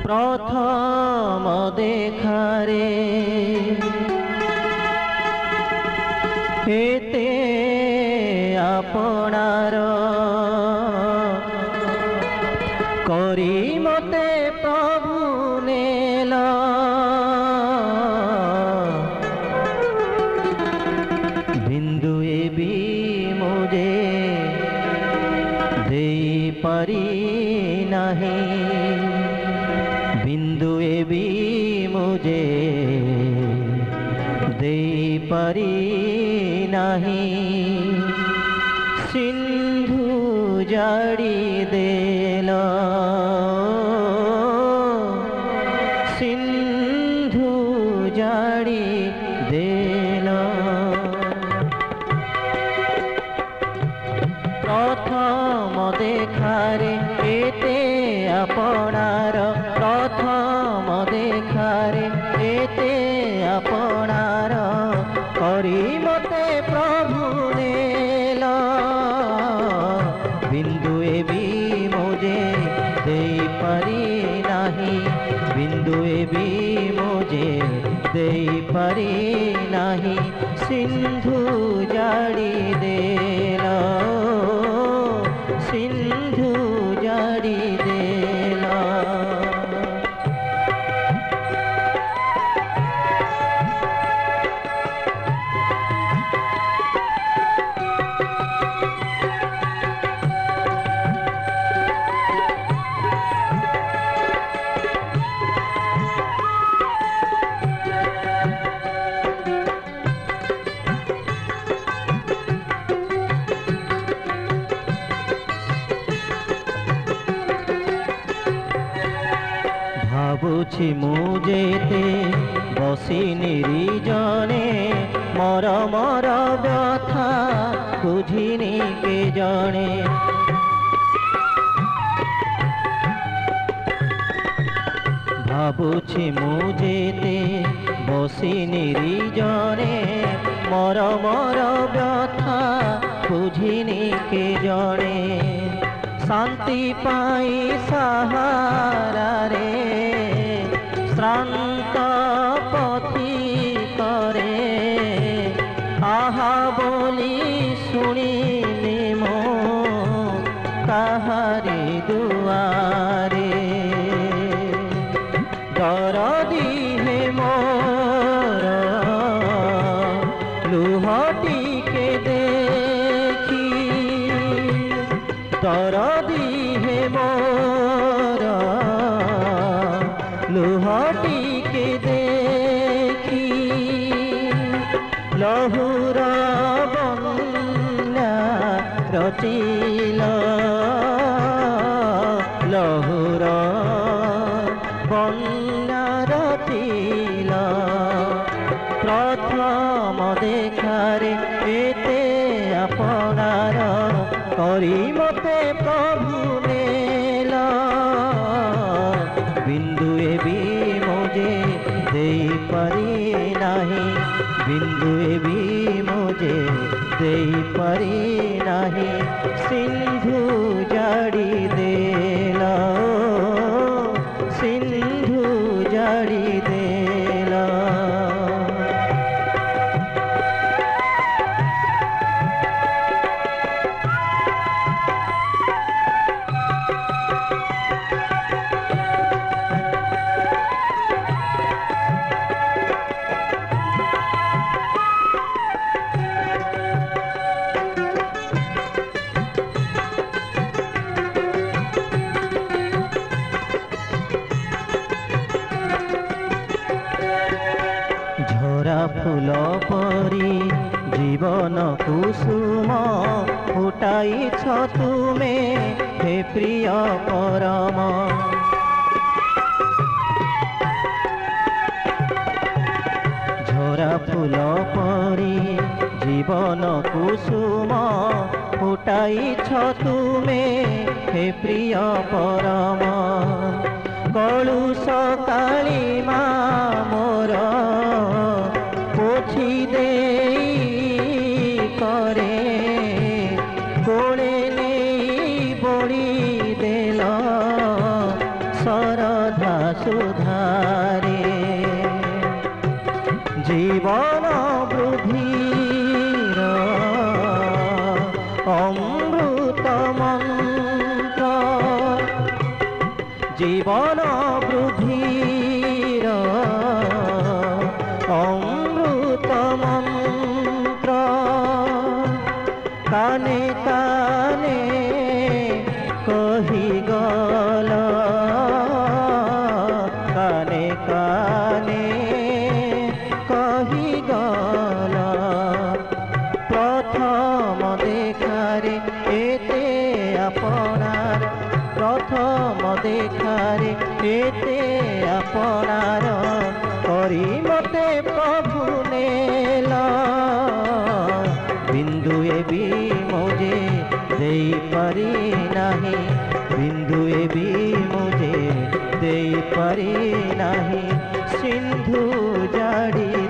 प्रथम देखारे एते आपणार करी मते प्रभु नेला बिंदुए भी मुझे दे पारी नहीं बिंदुए भी मुझे दे पारी नहीं सिंधु जाड़ी देला सिंधु जाड़ी देला प्रथम देखारे एते आपणार प्रथम देखारे एते आपणार करी मते प्रभु नेला बिंदुए भी मुझे दे पारी नहीं बिंदुए भी मुझे दे पारी नहीं सिंधु जाड़ी देला सिंधु जाड़ी देला भावुछि मुझेते बसी निरीजने मर मर व्यथा बुझिनी के जने भावुछि मुझेते बसी निरीजने मर मर व्यथा बुझिनी के जने शांति पाई सहारा रे श्रांत पथी करे आहा बोली शुणिनी मो काहारी दुआरे दरदी हे मोर लुहटी के देखी दरदी हे मोर लुहटी के देखी लहुर बन्या रचिला लहुर बन्या रचिला प्रथम देखारे एते आपणार करी मते प्रभु नेला बिंदुए भी मुझे दे पारी नहीं बिंदुए भी मुझे दे पारी नहीं सिंधु जाड़ी देला सिंधु जाड़ी देला फूल परी जीवन कुसुम फुटाइछ तुमे हे प्रिय परम झरा फूल परी जीवन कुसुम फुटाइछ तुमे हे प्रिय परम कलुष कालीमा मोर पोछी दे करे कोड़े नहीं बोली देल सरधा रे जीवन वृद्धिर अमृत मंत्र जीवन वृद्धिर अमृत मंत्र काने काने कही गला काने काने कही गला प्रथम देखारे एते आपनार प्रथम देखारे एते आपनार करी मते प्रभु नेला बिंदुए भी मुझे दे पारी नहीं बिंदुए भी मुझे दे पारी नहीं सिंधु जाड़ी